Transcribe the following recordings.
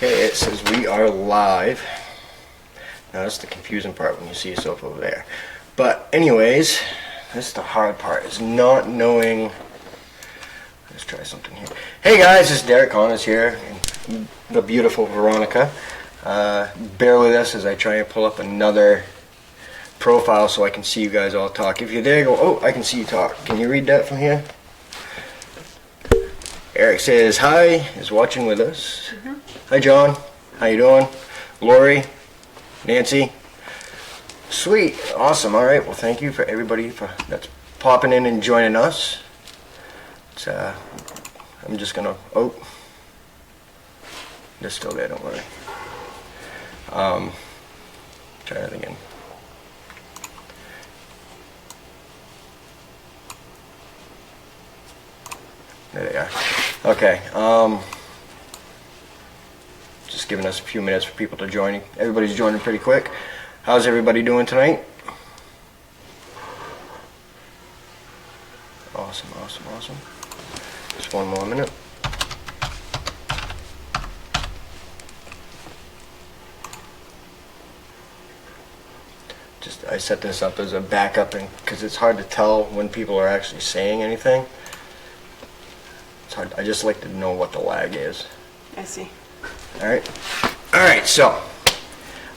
Okay, it says we are live. Now that's the confusing part when you see yourself over there. But anyways, this is the hard part, is not knowing. Let's try something here. Hey guys, it's Derek Connors here, and the beautiful Veronica. Bear with us as I try and pull up another profile so I can see you guys all talk. If you're there, go, oh, I can see you talk. Can you read that from here? Eric says, hi, is watching with us. Mm-hmm. Hi, John. How you doing? Lori, Nancy. Sweet. Awesome. All right. Well, thank you for everybody that's popping in and joining us. It's, I'm just going to... Oh. They're still there. Don't worry. Try that again. There they are. Okay. Just giving us a few minutes for people to join. Everybody's joining pretty quick. How's everybody doing tonight? Awesome, awesome, awesome. Just one more minute. I set this up as a backup because it's hard to tell when people are actually saying anything. It's hard. I just like to know what the lag is. I see. Alright, so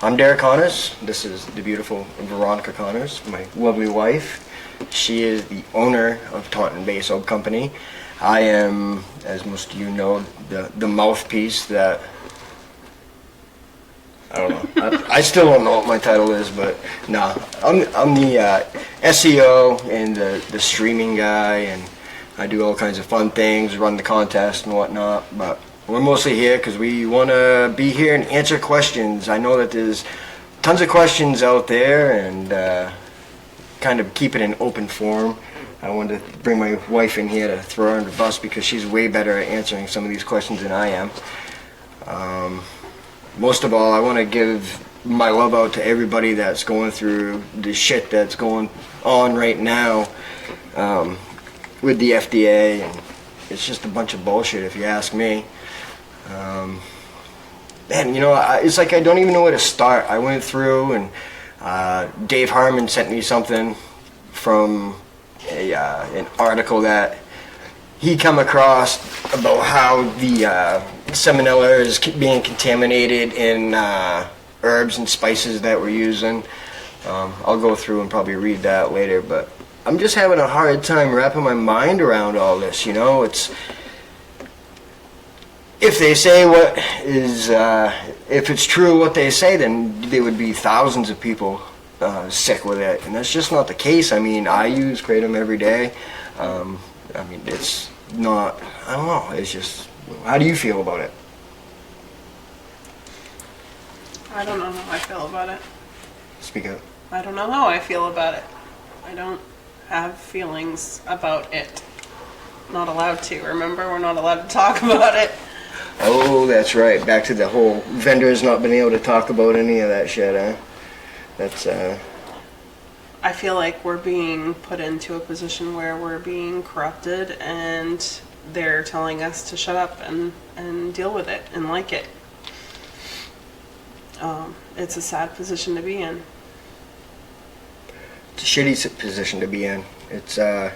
I'm Derek Connors. This is the beautiful Veronica Connors, my lovely wife. She is the owner of Taunton Bay Soap Company. I am, as most of you know, the mouthpiece that... I don't know. I still don't know what my title is, but no, I'm the SEO and the streaming guy, and I do all kinds of fun things, run the contest and whatnot. But we're mostly here because we want to be here and answer questions. I know that there's tons of questions out there, and kind of keep it in open form. I wanted to bring my wife in here to throw her under the bus because she's way better at answering some of these questions than I am. Most of all, I want to give my love out to everybody that's going through the shit that's going on right now with the FDA, and it's just a bunch of bullshit if you ask me. Man, you know, it's like I don't even know where to start. I went through, and Dave Harmon sent me something from an article that he come across about how the Salmonella is being contaminated in herbs and spices that we're using. I'll go through and probably read that later, but I'm just having a hard time wrapping my mind around all this, you know. It's... If they say what is... if it's true what they say, then there would be thousands of people sick with it, and that's just not the case. I mean, I use Kratom every day. I mean, it's not... I don't know, it's just... How do you feel about it? I don't know how I feel about it. Speak up. I don't know how I feel about it. I don't have feelings about it. Not allowed to. Remember, we're not allowed to talk about it. Oh, that's right. Back to the whole vendors not being able to talk about any of that shit, huh? That's, I feel like we're being put into a position where we're being corrupted, and they're telling us to shut up and deal with it and like it. It's a sad position to be in. It's a shitty position to be in. It's, I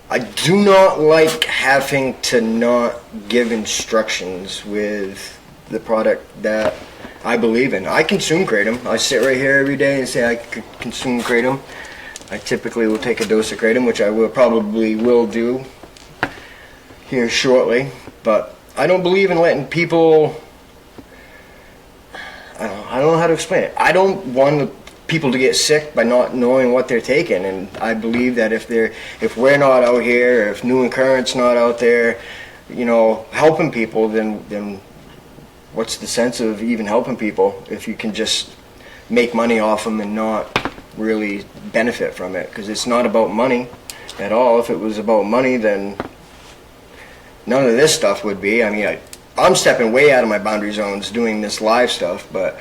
do not like having to not give instructions with the product that I believe in. I consume Kratom. I sit right here every day and say I consume Kratom. I typically will take a dose of Kratom, which I probably will do here shortly. But I don't believe in letting people... I don't know how to explain it. I don't want people to get sick by not knowing what they're taking, and I believe that if we're not out here, if New and Current's not out there, you know, helping people, then what's the sense of even helping people if you can just make money off them and not really benefit from it? Because it's not about money at all. If it was about money, then none of this stuff would be. I mean, I'm stepping way out of my boundary zones doing this live stuff, but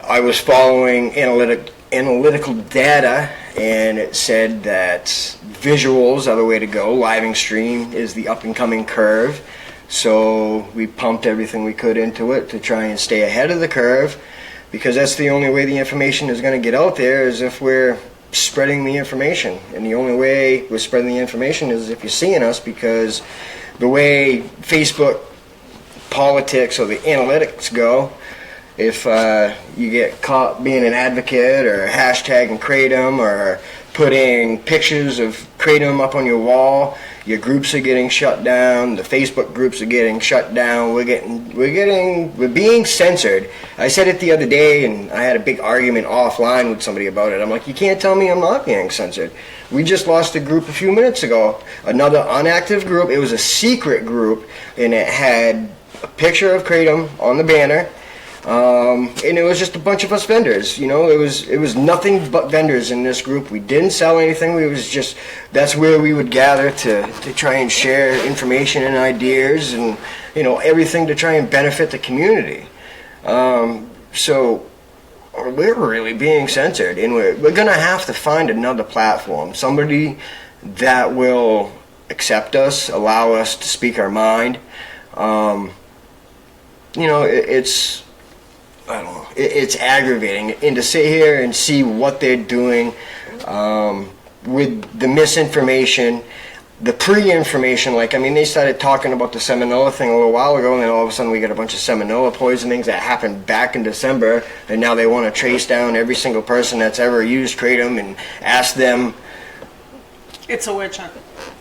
I was following analytical data, and it said that visuals are the way to go. Living stream is the up and coming curve. So we pumped everything we could into it to try and stay ahead of the curve, because that's the only way the information is going to get out there, is if we're spreading the information. And the only way we're spreading the information is if you're seeing us, because the way Facebook politics or the analytics go, if you get caught being an advocate or hashtagging Kratom or putting pictures of Kratom up on your wall, your groups are getting shut down. The Facebook groups are getting shut down. We're being censored. I said it the other day, and I had a big argument offline with somebody about it. I'm like, you can't tell me I'm not being censored. We just lost a group a few minutes ago, another unactive group. It was a secret group, and it had a picture of Kratom on the banner. And it was just a bunch of us vendors. You know, it was nothing but vendors in this group. We didn't sell anything. That's where we would gather to try and share information and ideas and, you know, everything to try and benefit the community. So we're really being censored, and we're going to have to find another platform, somebody that will accept us, allow us to speak our mind. You know, I don't know, it's aggravating, and to sit here and see what they're doing with the misinformation, the pre-information. Like, I mean, they started talking about the Salmonella thing a little while ago, and then all of a sudden we got a bunch of Salmonella poisonings that happened back in December, and now they want to trace down every single person that's ever used Kratom and ask them. It's a witch hunt.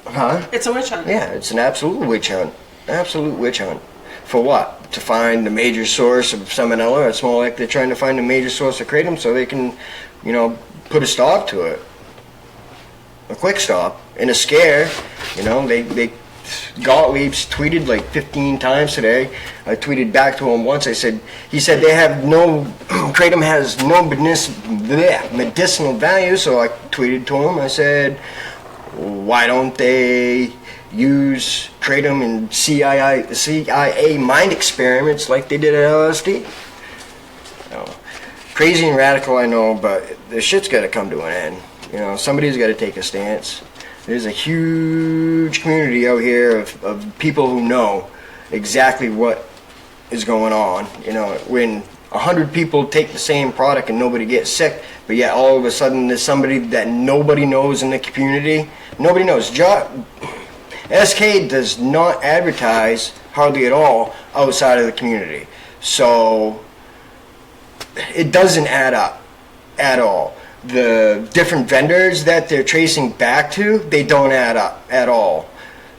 Huh? It's a witch hunt. Yeah, it's an absolute witch hunt. Absolute witch hunt. For what? To find the major source of Salmonella? It's more like they're trying to find the major source of Kratom so they can, you know, put a stop to it. A quick stop. And a scare. You know, Gottlieb's tweeted like 15 times today. I tweeted back to him once. He said they have Kratom has no medicinal value. So I tweeted to him. I said, why don't they use Kratom in CIA mind experiments like they did at LSD? You know, crazy and radical, I know, but the shit's got to come to an end. You know, somebody's got to take a stance. There's a huge community out here of people who know exactly what is going on. You know, when 100 people take the same product and nobody gets sick, but yet all of a sudden there's somebody that nobody knows in the community. Nobody knows. SK does not advertise hardly at all outside of the community. So it doesn't add up at all. The different vendors that they're tracing back to, they don't add up at all.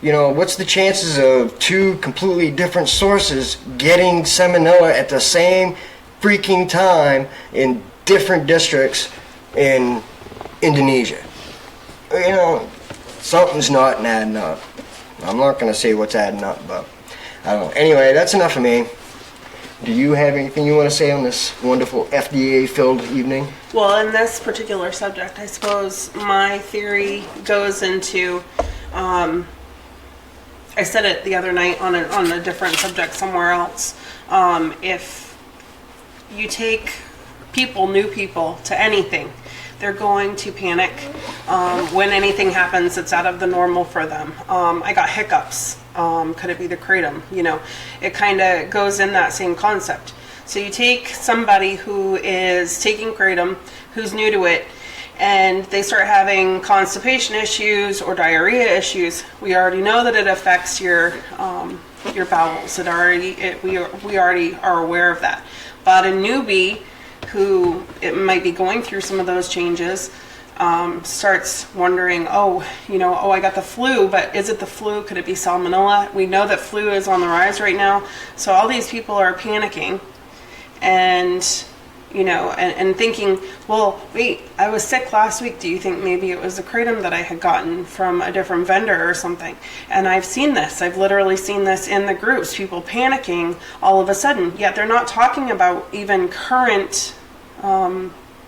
You know, what's the chances of two completely different sources getting Salmonella at the same freaking time in different districts in Indonesia? You know, something's not adding up. I'm not going to say what's adding up, but I don't know. Anyway, that's enough of me. Do you have anything you want to say on this wonderful FDA-filled evening? Well, in this particular subject, I suppose my theory goes into, I said it the other night on a different subject somewhere else. If you take new people to anything, they're going to panic when anything happens that's out of the normal for them. I got hiccups. Could it be the Kratom? You know, it kind of goes in that same concept. So you take somebody who is taking Kratom, who's new to it, and they start having constipation issues or diarrhea issues. We already know that it affects your bowels. We already are aware of that. But a newbie who it might be going through some of those changes starts wondering, I got the flu, but is it the flu? Could it be Salmonella? We know that flu is on the rise right now. So all these people are panicking and thinking, well, wait, I was sick last week. Do you think maybe it was the Kratom that I had gotten from a different vendor or something? And I've seen this. I've literally seen this in the groups, people panicking all of a sudden. Yet they're not talking about even current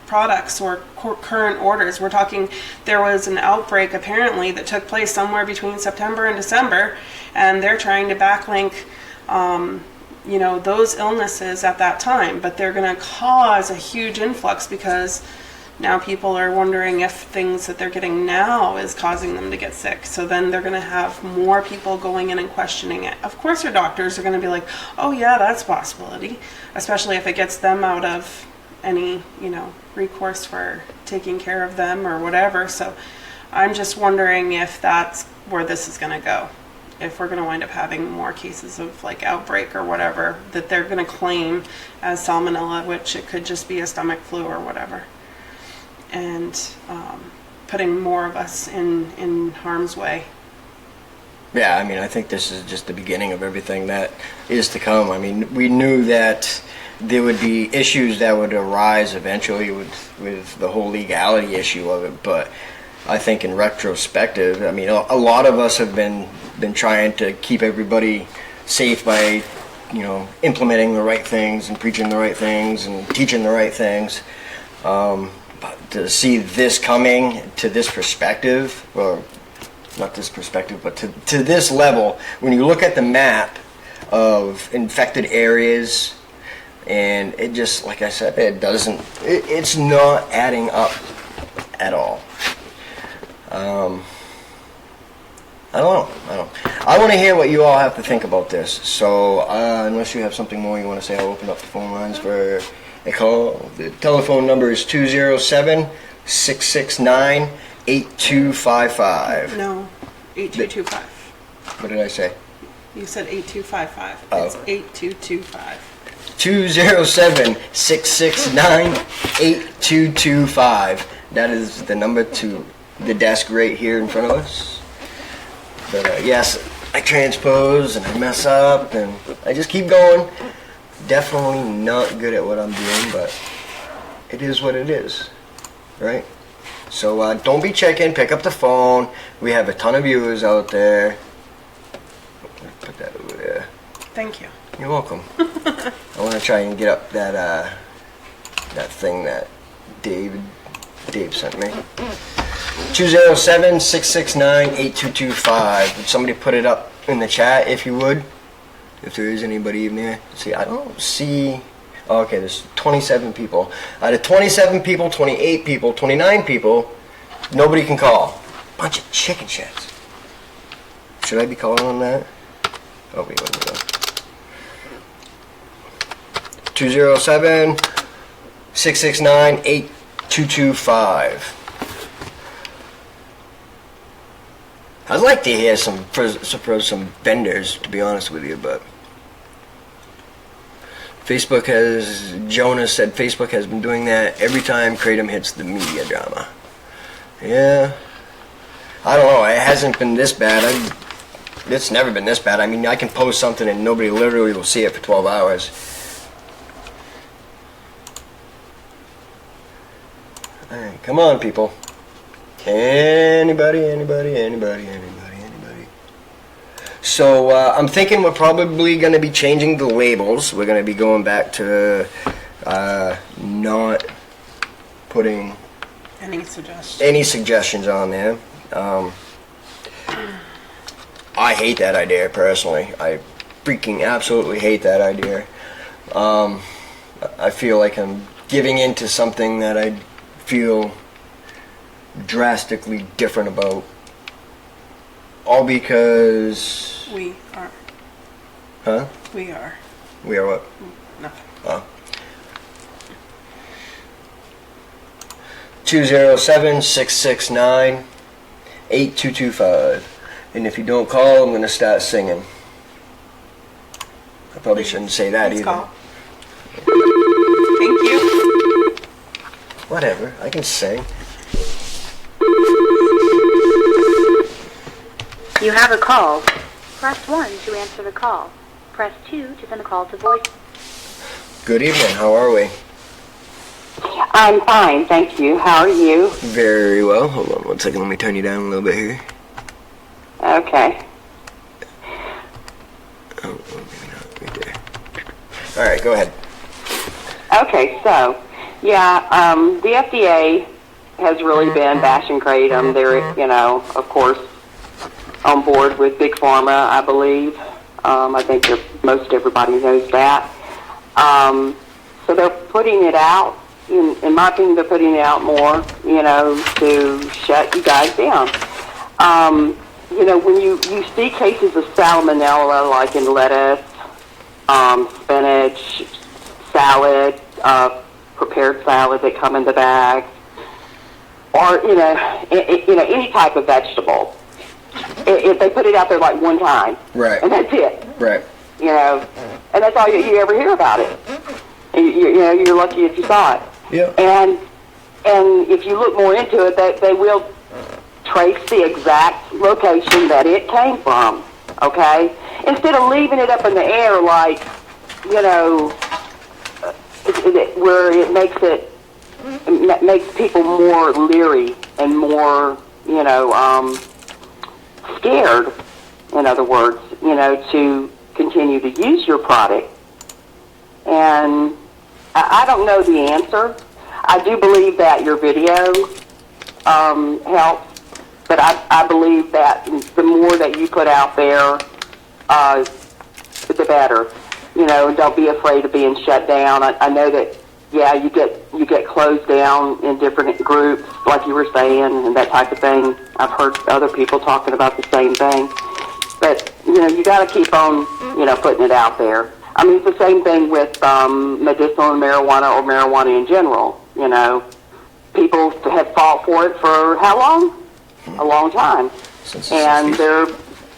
products or current orders. We're talking, there was an outbreak apparently that took place somewhere between September and December, and they're trying to backlink those illnesses at that time, but they're going to cause a huge influx because now people are wondering if things that they're getting now is causing them to get sick. So then they're going to have more people going in and questioning it. Of course, their doctors are going to be like, oh yeah, that's a possibility, especially if it gets them out of any, recourse for taking care of them or whatever. So I'm just wondering if that's where this is going to go. If we're going to wind up having more cases of like outbreak or whatever that they're going to claim as salmonella, which it could just be a stomach flu or whatever, and putting more of us in harm's way. Yeah, I mean, I think this is just the beginning of everything that is to come. I mean, we knew that there would be issues that would arise eventually with the whole legality issue of it, but I think in retrospective, I mean, a lot of us have been trying to keep everybody safe by, implementing the right things and preaching the right things and teaching the right things. But to see this coming to this perspective, or not this perspective, but to this level, when you look at the map of infected areas, and it just, like I said, it's not adding up at all. I don't know. I want to hear what you all have to think about this. So, unless you have something more you want to say, I'll open up the phone lines for a call. The telephone number is 207-669-8255. No, 8225. What did I say? You said 8255. Oh. It's 8225. 207-669-8225. That is the number to the desk right here in front of us. But yes, I transpose and I mess up and I just keep going. Definitely not good at what I'm doing, but it is what it is, right? So don't be checking, pick up the phone. We have a ton of viewers out there. Put that over there. Thank you. You're welcome. I want to try and get up that thing that Dave sent me. 207-669-8225. Would somebody put it up in the chat if you would? If there is anybody in there. See, I don't see... Oh, okay, there's 27 people. Out of 27 people, 28 people, 29 people, nobody can call. Bunch of chicken shits. Should I be calling on that? Oh, wait, let me go. 207-669-8225. I'd like to hear some vendors, to be honest with you, but Jonas said Facebook has been doing that every time Kratom hits the media drama. Yeah, I don't know, it hasn't been this bad. It's never been this bad. I mean, I can post something and nobody literally will see it for 12 hours. Alright, come on, people. Anybody. So, I'm thinking we're probably going to be changing the labels. We're going to be going back to not putting any suggestions on there. I hate that idea, personally. I freaking absolutely hate that idea. I feel like I'm giving into something that I feel drastically different about, all because we are. Huh? We are. We are what? Nothing. Oh. 207-669-8225. And if you don't call, I'm going to start singing. I probably shouldn't say that Please either. Call. Thank you. Whatever, I can sing. You have a call. Press 1 to answer the call. Press 2 to send the call to voice. Good evening, how are we? I'm fine, thank you. How are you? Very well. Hold on one second, let me turn you down a little bit here. Okay. Oh, maybe not, right there. Alright, go ahead. Okay, so, yeah, the FDA has really been bashing Kratom. They're, of course, on board with Big Pharma, I believe. I think most everybody knows that. So they're putting it out in my opinion, they're putting it out more, to shut you guys down. When you see cases of salmonella, like in lettuce, spinach, salad, prepared salad that come in the bag, or any type of vegetable, if they put it out there like one time, Right. and that's it, Right. and that's all you ever hear about it. And you're lucky if you saw it. Yeah. And if you look more into it, they will trace the exact location that it came from. Okay, instead of leaving it up in the air, like where it makes people more leery and more scared. In other words, to continue to use your product. And I don't know the answer. I do believe that your video helps, but I believe that the more that you put out there, the better. Don't be afraid of being shut down. I know that, you get closed down in different groups, like you were saying, and that type of thing. I've heard other people talking about the same thing. But, you got to keep on, putting it out there. I mean, it's the same thing with medicinal marijuana or marijuana in general. People have fought for it for how long? A long time. Since the And 60s. they're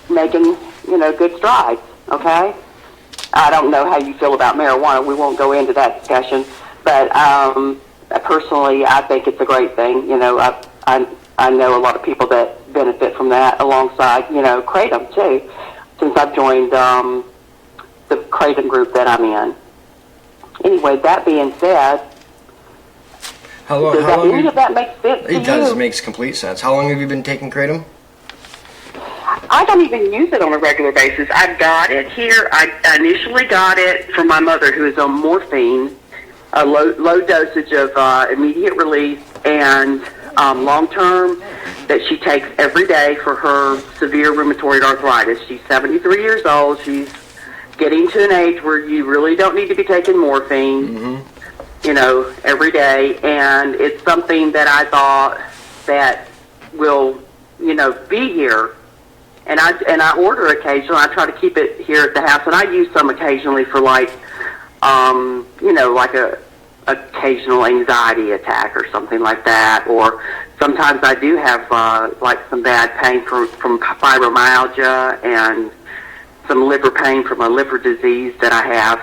making, good strides, okay? I don't know how you feel about marijuana. We won't go into that discussion. But personally, I think it's a great thing. I know a lot of people that benefit from that alongside, Kratom, too, since I've joined the Kratom group that I'm in. Anyway, that being said, does any of that make sense to you? It does. Makes complete sense. How long have you been taking Kratom? I don't even use it on a regular basis. I got it here. I initially got it from my mother, who is on morphine, a low dosage of immediate release and long-term that she takes every day for her severe rheumatoid arthritis. She's 73 years old. She's getting to an age where you really don't need to be taking morphine, every day. And it's something that I thought that will, be here. And I order occasionally. I try to keep it here at the house, and I use some occasionally for like a occasional anxiety attack or something like that. Or sometimes I do have like some bad pain from fibromyalgia and some liver pain from a liver disease that I have,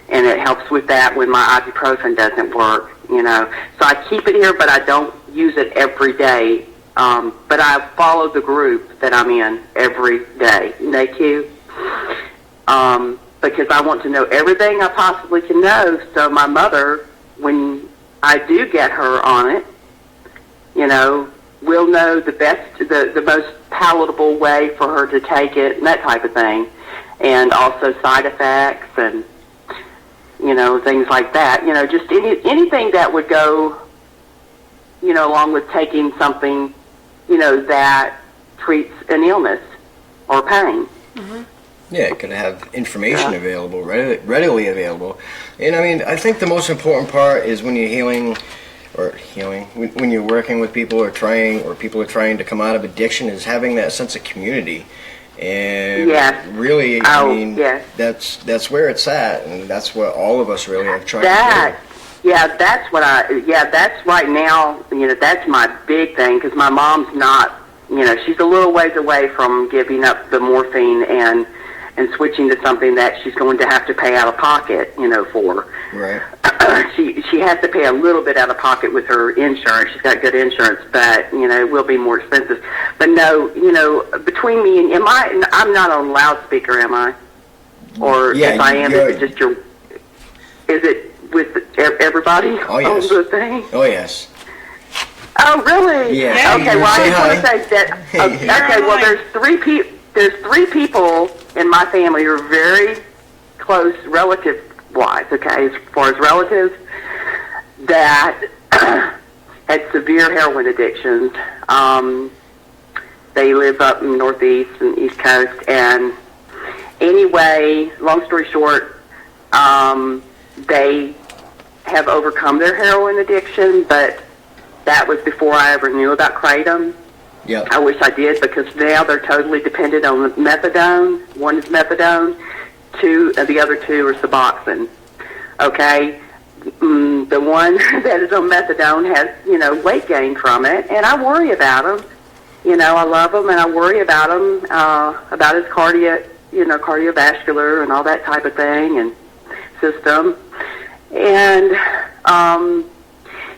and it helps with that when my ibuprofen doesn't work. So I keep it here, but I don't use it every day. But I follow the group that I'm in every day, NAQ, because I want to know everything I possibly can know. So my mother, when I do get her on it, will know the best, the most palatable way for her to take it and that type of thing, and also side effects and things like that. Just anything that would go, along with taking something, that treats an illness or pain. Yeah, it could have information available, readily available. And I mean, I think the most important part is when you're when you're working with people or people are trying to come out of addiction, is having that sense of community. And really, that's where it's at, and that's what all of us really have tried to do. That's right now, that's my big thing, because my mom's not, she's a little ways away from giving up the morphine and switching to something that she's going to have to pay out of pocket, for. Right. She has to pay a little bit out of pocket with her insurance. She's got good insurance, but, it will be more expensive. But no, between me and, I'm not on loudspeaker, am I? Or if I am, is it just is it with everybody on the thing? Oh, yes. Oh, really? Yeah. Okay, well, I just want to say that, okay, well, there's three people in my family who are very close relative-wise, okay, as far as relatives, that had severe heroin addictions. They live up in the Northeast and East Coast, and anyway, long story short, they have overcome their heroin addiction, but that was before I ever knew about Kratom. Yeah. I wish I did, because now they're totally dependent on methadone. One is methadone, the other two are Suboxone. Okay? The one that is on methadone has, weight gain from it, and I worry about him. I love him, and I worry about him, about his cardiovascular and all that type of thing and system. And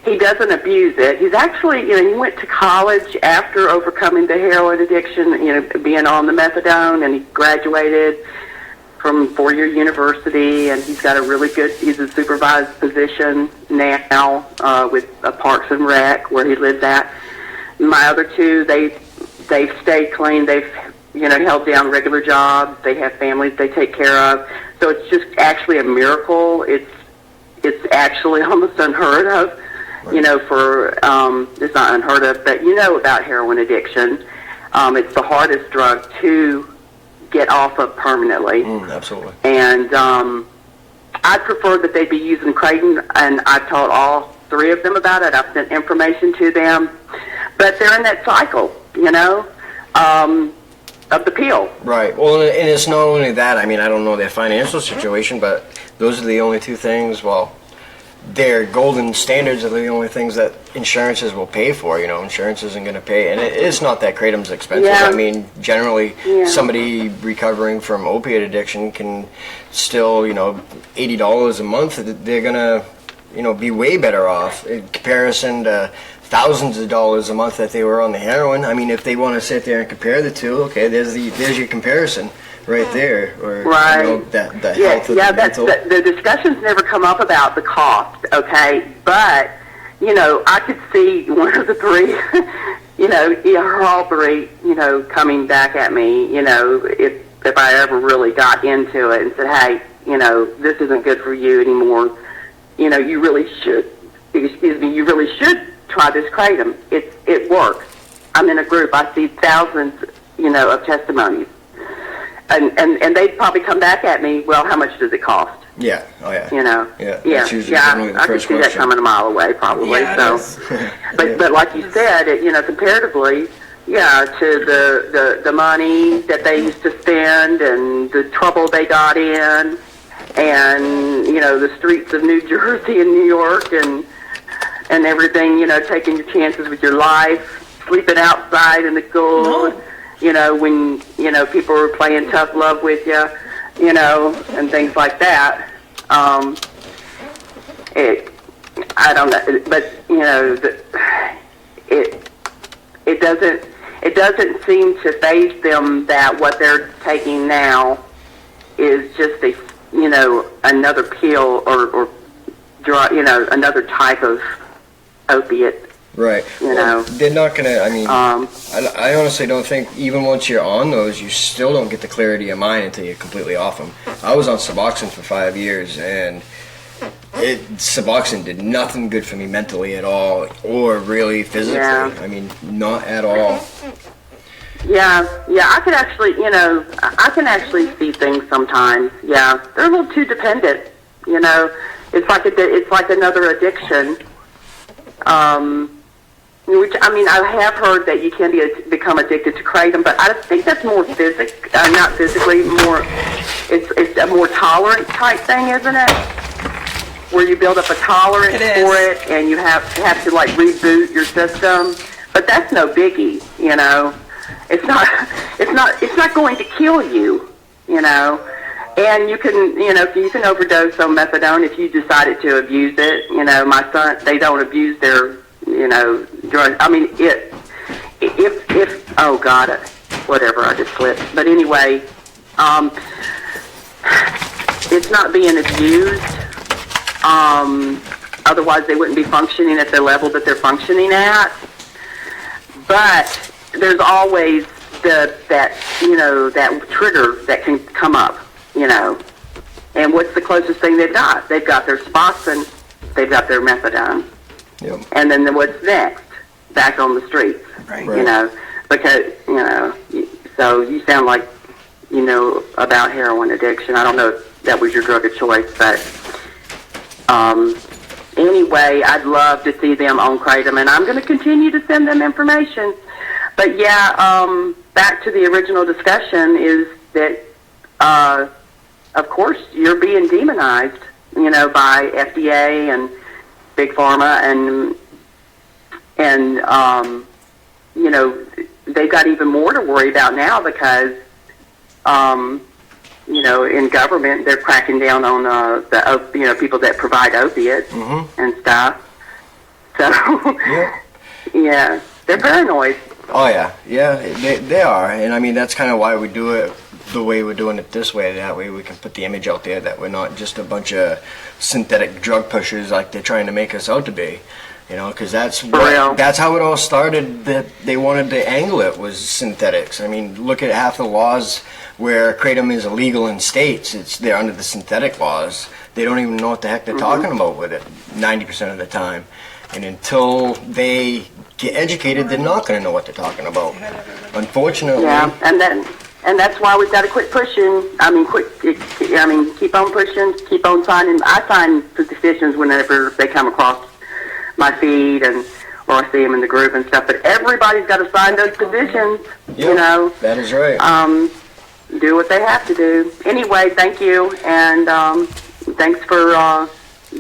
he doesn't abuse it. He's actually, he went to college after overcoming the heroin addiction, being on the methadone, and he graduated from four-year university, and he's got he's a supervised position now with Parks and Rec, where he lives at. My other two, they've stayed clean. They've, held down regular jobs. They have families they take care of. So it's just actually a miracle. It's actually almost unheard of, it's not unheard of, but about heroin addiction. It's the hardest drug to get off of permanently. Absolutely. And I prefer that they be using Kratom, and I've told all three of them about it. I've sent information to them. But they're in that cycle, of the pill. Right. Well, and it's not only that. I mean, I don't know their financial situation, but those are the only two things, their golden standards are the only things that insurances will pay for. Insurance isn't going to pay. And it's not that Kratom's expensive. Yeah. I mean, generally, somebody recovering from opiate addiction can still, $80 a month, they're going to, be way better off in comparison to thousands of dollars a month that they were on the heroin. I mean, if they want to sit there and compare the two, okay, there's your comparison right there. Or, right. The health of the mental. The discussions never come up about the cost, okay? But, I could see one of the three, all three, coming back at me, if I ever really got into it and said, hey, this isn't good for you anymore. You really should, you really should try this Kratom. It works. I'm in a group. I see thousands, of testimonies. And they'd probably come back at me, well, how much does it cost? Yeah. Oh, yeah. That's usually generally the I could first see that question. coming a mile away, probably. Yeah, But like you said, comparatively, to the money that they used to spend and the trouble they got in, and the streets of New Jersey and New York and everything, taking your chances with your life, sleeping outside in the cold, when people are playing tough love with you, and things like that. I don't know, but it doesn't seem to faze them that what they're taking now is just another pill or drug, another type of opiate. Right. Well, they're not going to, I mean, I honestly don't think, even once you're on those, you still don't get the clarity of mind until you're completely off them. I was on Suboxone for 5 years, and Suboxone did nothing good for me mentally at all, or really physically. Yeah. I mean, not at all. Yeah, I could actually, I can actually see things sometimes. Yeah, they're a little too dependent. It's like another addiction. Which, I mean, I have heard that you can become addicted to Kratom, but I think that's more not physically, it's a more tolerant type thing, isn't it? Where you build up a tolerance for it, and you have to like reboot your system. But that's no biggie, It's not going to kill you, And you can overdose on methadone if you decided to abuse it. My son, they don't abuse their, drugs. I mean, if oh God, whatever, I just slipped. But anyway, it's not being abused. Otherwise they wouldn't be functioning at the level that they're functioning at. But there's always that trigger that can come up, And what's the closest thing they've got? They've got their Suboxone, they've got their methadone. Yep. And then what's next? Back on the streets. Right. Because, so you sound like, about heroin addiction. I don't know if that was your drug of choice, but anyway, I'd love to see them on Kratom, and I'm going to continue to send them information. But yeah, back to the original discussion is that, of course, you're being demonized, by FDA and Big Pharma, and they've got even more to worry about now because, in government, they're cracking down on the people that provide opiates and stuff. So, yeah, they're paranoid. Oh yeah, they are, and I mean that's kind of why we do it the way we're doing it this way. That way we can put the image out there that we're not just a bunch of synthetic drug pushers like they're trying to make us out to be. Because that's how it all started. That they wanted to angle it was synthetics. I mean, look at half the laws where Kratom is illegal in states. They're under the synthetic laws. They don't even know what the heck they're talking about with it 90% of the time. And until they get educated, they're not going to know what they're talking about. Unfortunately. Yeah, and that's why we've got to quit pushing. Keep on pushing, keep on signing. I sign petitions whenever they come across my feed or I see them in the group and stuff. But everybody's got to sign those petitions. Yep, that is right. Do what they have to do. Anyway, thank you, and thanks for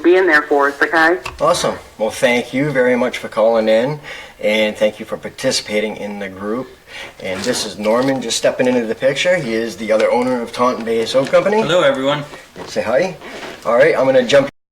being there for us, okay? Awesome. Well, thank you very much for calling in, and thank you for participating in the group. And this is Norman just stepping into the picture. He is the other owner of Taunton Bay Soap Company. Hello, everyone. Say hi. All right, I'm going to jump